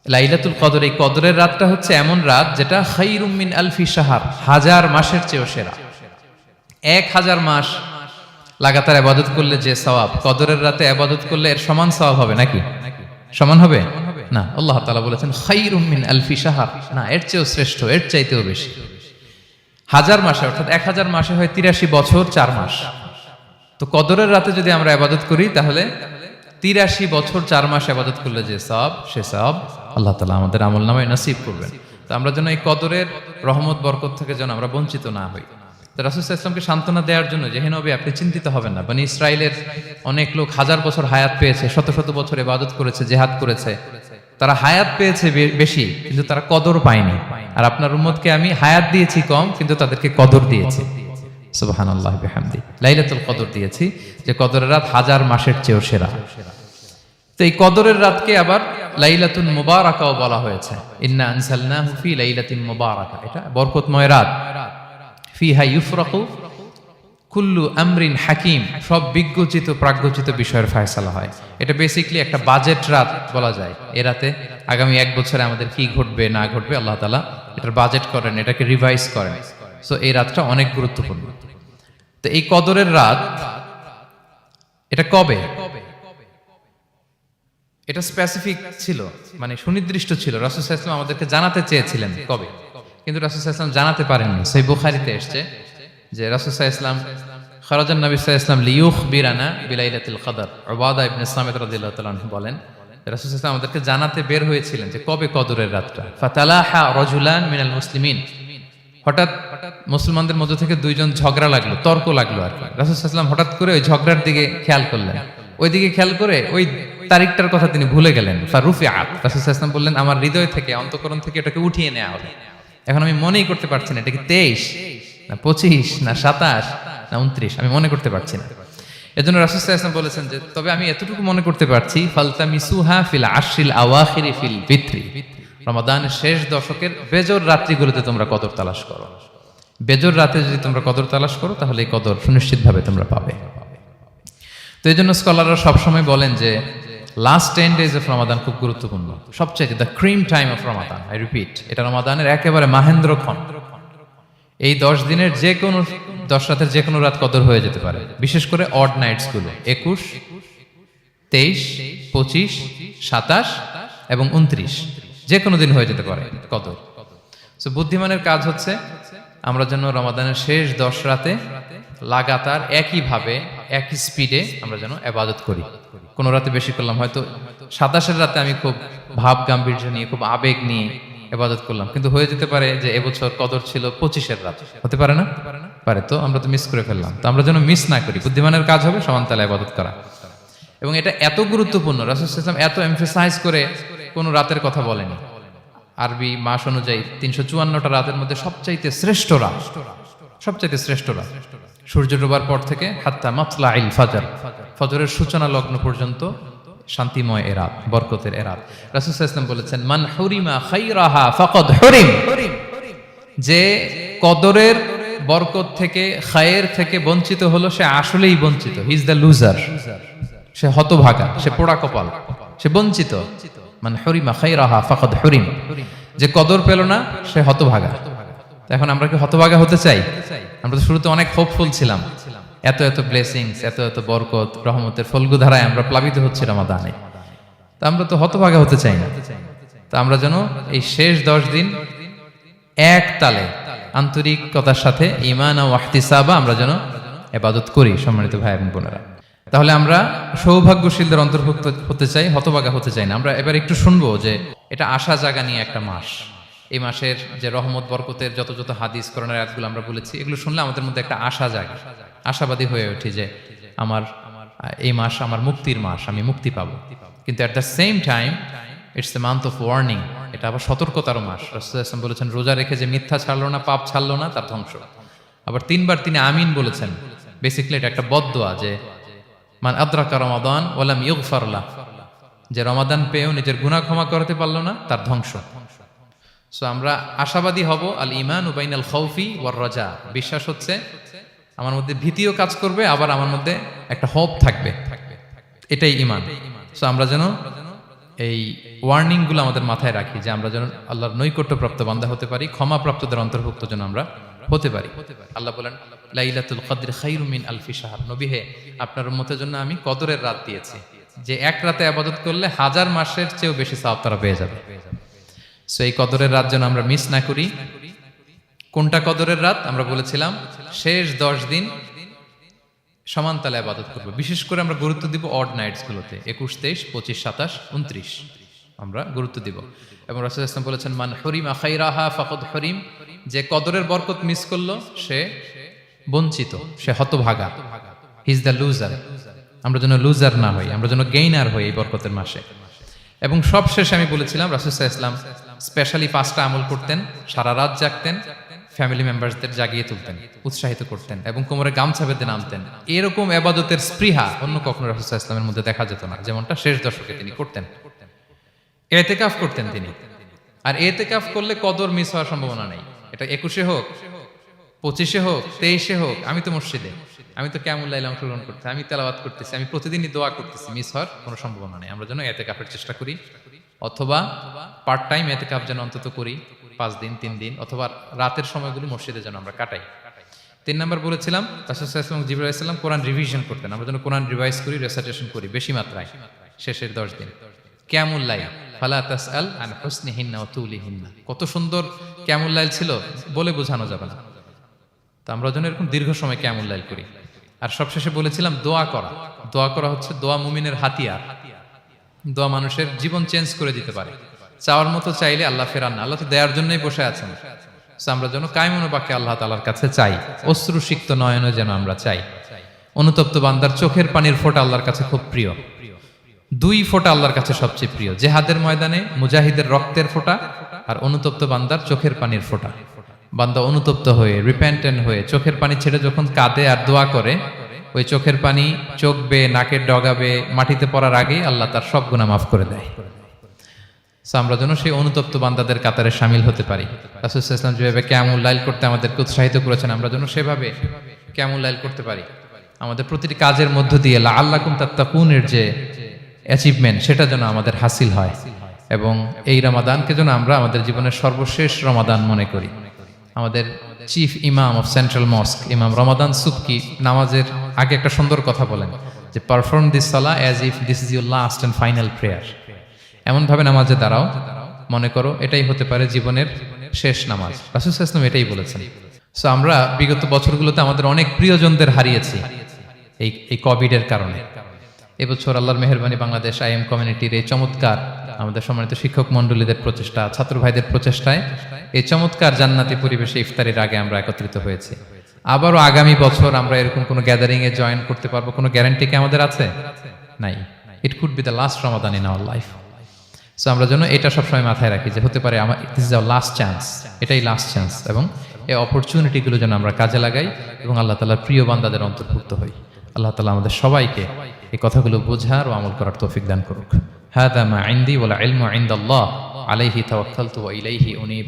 লাইলাতুল কদর, এই কদরের রাতটা হচ্ছে এমন রাত যেটা খায়রুম মিন আলফি শাহর, 1000 মাসের চেয়েও সেরা। 1000 মাস লাগাতার ইবাদত করলে যে সওয়াব, কদরের রাতে ইবাদত করলে এর সমান সওয়াব হবে নাকি? সমান হবে না। আল্লাহ তাআলা বলেছেন খায়রুম মিন আলফি শাহর, না, এর চেয়েও শ্রেষ্ঠ, এর চাইতেও বেশি। 1000 মাসে, অর্থাৎ 1000 মাসে হয় 83 বছর 4 মাস। তো কদরের রাতে যদি আমরা ইবাদত করি তাহলে 83 বছর 4 মাস ইবাদত করলে যে সওয়াব, সে সওয়াব আল্লাহ তাআলা আমাদের আমলনামায় নসিব করবেন। তো আমরা যেন এই কদরের রহমত বরকত থেকে যেন আমরা বঞ্চিত না হই। তো রাসূল সাল্লাল্লাহু আলাইহি ওয়াসাল্লামকে সান্ত্বনা দেওয়ার জন্য, যে হে নবী আপনি চিন্তিত হবেন না, বনি ইসরাইলের অনেক লোক 1000 বছর হায়াত পেয়েছে, শত শত বছর ইবাদত করেছে, জিহাদ করেছে, তারা হায়াত পেয়েছে বেশি কিন্তু তারা কদর পায়নি। আর আপনার উম্মতকে আমি হায়াত দিয়েছি কম কিন্তু তাদেরকে কদর দিয়েছি। সুবহানাল্লাহি বিহামদি, লাইলাতুল কদর দিয়েছি, যে কদরের রাত 1000 মাসের চেয়েও সেরা। তো এই কদরের রাতকে আবার লাইলাতুন মুবারাকাও বলা হয়েছে। ইন্না আনসালনাহু ফি লাইলাতিন মুবারাকা, এটা বরকতময় রাত। ফিহা ইউফরাকু কুল্লু আমরিন হাকিম, সব বিজ্ঞচিত প্রাজ্ঞচিত বিষয়ের ফয়সালা হয়। এটা বেসিক্যালি একটা বাজেট রাত বলা যায়। এ রাতে আগামী 1 বছরে আমাদের কি ঘটবে না ঘটবে আল্লাহ তাআলা এটার বাজেট করেন, এটাকে রিভাইজ করেন। সো এই রাতটা অনেক গুরুত্বপূর্ণ। তো এই কদরের রাত, এটা কবে? এটা স্পেসিফিক ছিল, মানে সুনির্দিষ্ট ছিল। রাসূল সাল্লাল্লাহু আলাইহি ওয়াসাল্লাম আমাদেরকে জানাতে চেয়েছিলেন কবে, কিন্তু রাসূল সাল্লাল্লাহু আলাইহি ওয়াসাল্লাম জানাতে পারেননি। সহিহ বুখারীতে এসেছে যে রাসূল সাল্লাল্লাহু আলাইহি ওয়াসাল্লাম খারাজান নবী সাল্লাল্লাহু আলাইহি ওয়াসাল্লাম লিয়ুখবিরানা বিলাইলাতিল কদর। উবাদা ইবনে সামিত রাদিয়াল্লাহু তাআলা আনহু বলেন, রাসূল সাল্লাল্লাহু আলাইহি ওয়াসাল্লাম আমাদেরকে জানাতে বের হয়েছিলেন যে কবে কদরের রাতটা। ফাতালাহা রাজুলান মিনাল মুসলিমিন, হঠাৎ মুসলমানদের মধ্য থেকে দুইজন ঝগড়া লাগলো, তর্ক লাগলো আর কি। রাসূল সাল্লাল্লাহু আলাইহি ওয়াসাল্লাম হঠাৎ করে ওই ঝগড়ার দিকে খেয়াল করলেন, ওইদিকে খেয়াল করে ওই তারিখটার কথা তিনি ভুলে গেলেন। ফারুফিআত, রাসূল সাল্লাল্লাহু আলাইহি ওয়াসাল্লাম বললেন আমার হৃদয় থেকে, অন্তঃকরণ থেকে এটাকে উঠিয়ে নেওয়া হলো। এখন আমি মনেই করতে পারছি না এটা কি 23 না 25 না 27 না 29, আমি মনে করতে পারছি না। এজন্য রাসূল সাল্লাল্লাহু আলাইহি ওয়াসাল্লাম বলেছেন যে তবে আমি এতটুকু মনে করতে পারছি, ফালতামিসুহা ফিল আশরিল আওয়াখিরি ফিল বিত্রি, রমাদানের শেষ দশকের বেজর রাত্রিগুলোতে তোমরা কদর তালাশ করো। বেজর রাতে যদি তোমরা কদর তালাশ করো তাহলে এই কদর সুনিশ্চিতভাবে তোমরা পাবে। তো এই জন্য স্কলাররা সবসময় বলেন যে লাস্ট 10 days অফ রমাদান খুব গুরুত্বপূর্ণ, সবচেয়ে the cream time of Ramadan. I repeat, এটা রমাদানের একেবারে মাহেন্দ্রক্ষণ। এই 10 দিনের যে কোনো 10 রাতের যে কোনো রাত কদর হয়ে যেতে পারে, বিশেষ করে অড নাইটস গুলো 21, 23, 25, 27 এবং 29, যে কোনো দিন হয়ে যেতে পারে কদর। সো বুদ্ধিমানের কাজ হচ্ছে আমরা যেন রমাদানের শেষ 10 রাতে লাগাতার একইভাবে একই স্পিডে আমরা যেন ইবাদত করি। কোন রাতে বেশি করলাম, হয়তো 27-এর রাতে আমি খুব ভাব গাম্ভীর্য নিয়ে, খুব আবেগ নিয়ে ইবাদত করলাম, কিন্তু হয়ে যেতে পারে যে এবছর কদর ছিল 25-এর রাত, হতে পারে না? পারে। তো আমরা তো মিস করে ফেললাম। তো আমরা যেন মিস না করি। বুদ্ধিমানের কাজ হবে সমান তালে ইবাদত করা। এবং এটা এত গুরুত্বপূর্ণ, রাসূল সাল্লাল্লাহু আলাইহি ওয়াসাল্লাম এত এমফাসাইজ করে কোন রাতের কথা বলেনি। আরবি মাস অনুযায়ী 354টা রাতের মধ্যে সবচাইতে শ্রেষ্ঠ রাত, সবচাইতে শ্রেষ্ঠ রাত সূর্য ডোবার পর থেকে হাত্তা মাতলাইল ফাজর, ফজরের সূচনা লগ্ন পর্যন্ত শান্তিময় এ রাত, বরকতের এ রাত। রাসূল সাল্লাল্লাহু আলাইহি ওয়াসাল্লাম বলেছেন মান হুরিমা খায়রাহা ফাকাদ হুরিম, যে কদরের বরকত থেকে, খায়ের থেকে বঞ্চিত হলো সে আসলেই বঞ্চিত। হি ইজ দ্য লুজার, সে হতভাগা, সে পোড়া কপাল, সে বঞ্চিত। মান হুরিমা খায়রাহা ফাকাদ হুরিম, যে কদর পেল না সে হতভাগা। এখন আমরা কি হতভাগা হতে চাই? আমরা তো শুরুতে অনেক হোপফুল ছিলাম, এত এত ব্লেসিংস, এত এত বরকত, রহমতের ফলগুধারায় আমরা প্লাবিত হচ্ছি রমাদানে। তা আমরা তো হতভাগা হতে চাই না। তা আমরা যেন এই শেষ 10 দিন এক তালে আন্তরিকতার সাথে ঈমান ও ইহতিসাবা আমরা যেন ইবাদত করি। সম্মানিত ভাই এবং বোনেরা, তাহলে আমরা সৌভাগ্যশীলদের অন্তর্ভুক্ত হতে চাই, হতভাগা হতে চাই না। আমরা এবার একটু শুনবো যে এটা আশা জাগা নিয়ে একটা মাস। এই মাসের যে রহমত বরকতের যত যত হাদিস কোরআনের আয়াতগুলো আমরা বলেছি, এগুলো শুনলে আমাদের মধ্যে একটা আশা জাগে, আশাবাদী হয়ে উঠি যে আমার এই মাস আমার মুক্তির মাস, আমি মুক্তি পাবো। কিন্তু at the same time it's the month of warning, এটা আবার সতর্কতারও মাস। রাসূল সাল্লাল্লাহু আলাইহি ওয়াসাল্লাম বলেছেন রোজা রেখে যে মিথ্যা ছাড়লো না, পাপ ছাড়লো না, তার ধ্বংস। আবার 3 বার তিনি আমিন বলেছেন। বেসিক্যালি এটা একটা বদদোয়া যে মান আদরাকা রমাদান ওয়া লাম ইগফার লাহ, যে রমাদান পেয়েও নিজের গুনাহ ক্ষমা করতে পারলো না, তার ধ্বংস। সো আমরা আশাবাদী হব। আল ঈমানু বাইনাল খাউফি ওয়ার রাজা, বিশ্বাস হচ্ছে আমার মধ্যে ভীতিও কাজ করবে, আবার আমার মধ্যে একটা হোপ থাকবে। এটাই ঈমান। সো আমরা যেন এই ওয়ার্নিং গুলো আমাদের মাথায় রাখি যে আমরা যেন আল্লাহর নৈকট্যপ্রাপ্ত বান্দা হতে পারি, ক্ষমাপ্রাপ্তদের অন্তর্ভুক্ত যেন আমরা হতে পারি। আল্লাহ বলেন লাইলাতুল কদর খায়রুম মিন আলফি শাহর। নবী হে, আপনার উম্মতের জন্য আমি কদরের রাত দিয়েছি, যে এক রাতে ইবাদত করলে 1000 মাসের চেয়েও বেশি সওয়াব তারা পেয়ে যাবে। সো এই কদরের রাত যেন আমরা মিস না করি। কোনটা কদরের রাত? আমরা বলেছিলাম শেষ 10 দিন সমান তালে ইবাদত করব। বিশেষ করে আমরা গুরুত্ব দিব অড নাইটস গুলোতে, 21, 23, 25, 27, 29 আমরা গুরুত্ব দিব। এবং রাসূল সাল্লাল্লাহু আলাইহি ওয়াসাল্লাম বলেছেন মান হুরিমা খায়রাহা ফাকাদ হুরিম, যে কদরের বরকত মিস করলো সে বঞ্চিত, সে হতভাগা, হি ইজ দ্য লুজার। আমরা যেন লুজার না হই, আমরা যেন গেইনার হই এই বরকতের মাসে। এবং সবশেষে আমি বলেছিলাম রাসূল সাল্লাল্লাহু আলাইহি ওয়াসাল্লাম স্পেশালি 5টা আমল করতেন, সারা রাত জাগতেন, ফ্যামিলি মেম্বারসদের জাগিয়ে তুলতেন, উৎসাহিত করতেন এবং কোমরে গামছা বেঁধে নামতেন। এরকম ইবাদতের স্পৃহা অন্য কখনো রাসূল সাল্লাল্লাহু আলাইহি ওয়াসাল্লামের মধ্যে দেখা যেত না, যেমনটা শেষ দশকে তিনি করতেন। ইতিকাফ করতেন তিনি। আর ইতিকাফ করলে কদর মিস হওয়ার সম্ভাবনা নেই। এটা 21-এ হোক, 25-এ হোক, 23-এ হোক, আমি তো মসজিদে, আমি তো কিয়ামুল লাইলে অংশগ্রহণ করতেছি, আমি তেলাওয়াত করতেছি, আমি প্রতিদিনই দোয়া করতেছি, মিস হওয়ার কোনো সম্ভাবনা নেই। আমরা যেন ইতিকাফের চেষ্টা করি, অথবা পার্ট টাইম ইতিকাফ যেন অন্তত করি 5 দিন, 3 দিন, অথবা রাতের সময়গুলো মসজিদে যেন আমরা কাটাই। 3 নাম্বার বলেছিলাম রাসূল সাল্লাল্লাহু আলাইহি ওয়াসাল্লাম, জিবরাইল আলাইহিস সালাম কোরআন রিভিশন করতেন। আমরা যেন কোরআন রিভাইজ করি, রেসাইটেশন করি বেশি মাত্রায় শেষের 10 দিন। কিয়ামুল লাইল ফালা তাসআল আন হুসনিহিন্না ওয়া তুলিহিন্না, কত সুন্দর কিয়ামুল লাইল ছিল বলে বোঝানো যাবে না। তো আমরা যেন এরকম দীর্ঘ সময় কিয়ামুল লাইল করি। আর সবশেষে বলেছিলাম দোয়া করা। দোয়া করা হচ্ছে দোয়া মুমিনের হাতিয়ার। দোয়া মানুষের জীবন চেঞ্জ করে দিতে পারে। চাওয়ার মতো চাইলে আল্লাহ ফেরান না, আল্লাহ তো দেওয়ার জন্যই বসে আছেন। আমরা যেন কায়মনো বাক্যে আল্লাহ তাআলার কাছে চাই, অশ্রুসিক্ত নয়নে যেন আমরা চাই। অনুতপ্ত বান্দার চোখের পানির ফোঁটা আল্লাহর কাছে খুব প্রিয়। 2 ফোঁটা আল্লাহর কাছে সবচেয়ে প্রিয়, জেহাদের ময়দানে মুজাহিদের রক্তের ফোঁটা আর অনুতপ্ত বান্দার চোখের পানির ফোঁটা। বান্দা অনুতপ্ত হয়ে, রিপেন্টেন্ট হয়ে চোখের পানি ছেড়ে যখন কাঁদে আর দোয়া করে, ওই চোখের পানি চোখ বেয়ে, নাকের ডগাবে, মাটিতে পড়ার আগেই আল্লাহ তার সব গুনাহ মাফ করে দেয়। আমরা যেন সেই অনুতপ্ত বান্দাদের কাতারে শামিল হতে পারি। রাসূল সাল্লাল্লাহু আলাইহি ওয়াসাল্লাম যেভাবে কিয়ামুল লাইল করতে আমাদেরকে উৎসাহিত করেছেন, আমরা যেন সেভাবে কিয়ামুল লাইল করতে পারি। আমাদের প্রতিটি কাজের মধ্য দিয়ে লাআল্লাকুম তাত্তাকুনের যে অ্যাচিভমেন্ট, সেটা যেন আমাদের হাসিল হয়। এবং এই রমাদানকে যেন আমরা আমাদের জীবনের সর্বশেষ রমাদান মনে করি। আমাদের চিফ ইমাম অফ সেন্ট্রাল মস্ক ইমাম রমাদান সুবকি নামাজের আগে একটা সুন্দর কথা বলেন যে perform this Salah as if this is your last and final prayer. এমন ভাবে নামাজে দাঁড়াও মনে করো এটাই হতে পারে জীবনের শেষ নামাজ। রাসূল সাল্লাল্লাহু আলাইহি ওয়াসাল্লাম এটাই বলেছেন। সো আমরা বিগত বছরগুলোতে আমাদের অনেক প্রিয়জনদের হারিয়েছি এই কোভিডের কারণে। এবছর আল্লাহর মেহেরবানি বাংলাদেশ আইএম কমিউনিটির এই চমৎকার, আমাদের সম্মানিত শিক্ষক মণ্ডলীদের প্রচেষ্টা, ছাত্র ভাইদের প্রচেষ্টায় এই চমৎকার জান্নাতি পরিবেশে ইফতারের আগে আমরা একত্রিত হয়েছি। আবারও আগামী বছর আমরা এরকম কোনো গ্যাদারিং এ জয়েন করতে পারবো, কোনো গ্যারান্টি কি আমাদের আছে? নাই। It could be the last Ramadan in our life. So আমরা যেন এটা সবসময় মাথায় রাখি যে হতে পারে আমার this is our last chance, এটাই লাস্ট চান্স। এবং এই অপরচুনিটিগুলো যেন আমরা কাজে লাগাই এবং আল্লাহ তাআলার প্রিয় বান্দাদের অন্তর্ভুক্ত হই। আল্লাহ তাআলা আমাদের সবাইকে এই কথাগুলো বোঝার ও আমল করার তৌফিক দান করুক। হাদা মা ইনদি ওয়াল ইলমু ইনদাল্লাহ আলাইহি তাওয়াক্কালতু ওয়া ইলাইহি উনীব।